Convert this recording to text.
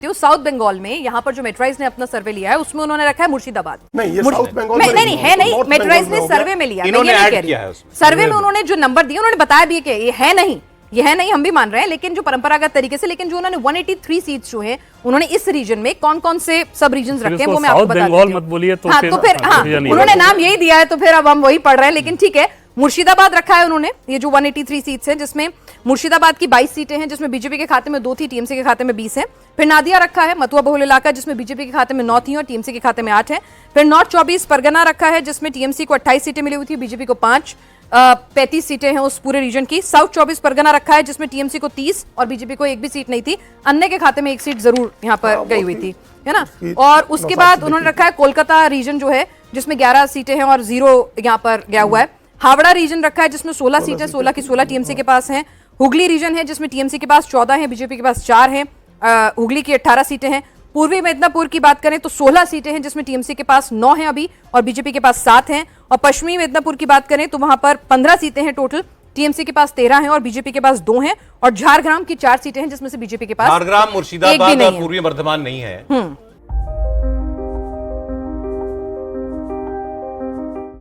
South Bengal में यहाँ पर जो मेट्राइज ने अपना सर्वे लिया है उसमें उन्होंने रखा है मुर्शिदाबाद। नहीं, ये साउथ बंगाल में नहीं है, नहीं मेट्राइज ने सर्वे में लिया, इन्होंने ऐड किया है उसमें। सर्वे में उन्होंने जो नंबर दिए उन्होंने बताया भी कि ये है नहीं, ये है नहीं, हम भी मान रहे हैं, लेकिन जो परंपरागत तरीके से, लेकिन जो उन्होंने 183 सीट्स जो है उन्होंने इस रीजन में कौन कौन से सब रीजन रखे हैं वो मैं आपको बता देती हूं। मत बोलिए तो हाँ, तो फिर हाँ उन्होंने नाम यही दिया है तो फिर अब हम वही पढ़ रहे हैं, लेकिन ठीक है। मुर्शिदाबाद रखा है उन्होंने, ये जो 183 सीट्स हैं जिसमें मुर्शिदाबाद की 22 सीटें हैं जिसमें बीजेपी के खाते में 2 थी, टीएमसी के खाते में 20 है। फिर नादिया रखा है, मथुआ बहुल इलाका, जिसमें बीजेपी के खाते में 9 थी और टीएमसी के खाते में 8 है। फिर नॉर्थ 24 परगना रखा है जिसमें टीएमसी को 28 सीटें मिली हुई थी, बीजेपी को 5, 35 सीटें हैं उस पूरे रीजन की। साउथ 24 परगना रखा है जिसमें टीएमसी को 30 और बीजेपी को एक भी सीट नहीं थी, अन्य के खाते में 1 सीट जरूर यहाँ पर गई हुई थी, है ना। और उसके बाद उन्होंने रखा है कोलकाता रीजन जो है जिसमें 11 सीटें हैं और 0 यहाँ पर गया हुआ है। हावड़ा रीजन रखा है जिसमें 16 सीटें, 16 की 16 टीएमसी के पास हैं। हुगली रीजन है जिसमें टीएमसी के पास 14 है, बीजेपी के पास 4 है, हुगली की 18 सीटें हैं। पूर्वी मिदनापुर की बात करें तो 16 सीटें हैं जिसमें टीएमसी के पास 9 हैं अभी और बीजेपी के पास 7 हैं। और पश्चिमी मिदनापुर की बात करें तो वहां पर 15 सीटें हैं टोटल, टीएमसी के पास 13 हैं और बीजेपी के पास 2 हैं। और झारग्राम की 4 सीटें हैं जिसमें से बीजेपी के पास झारग्राम, मुर्शिदाबाद और पूर्वी वर्धमान नहीं है।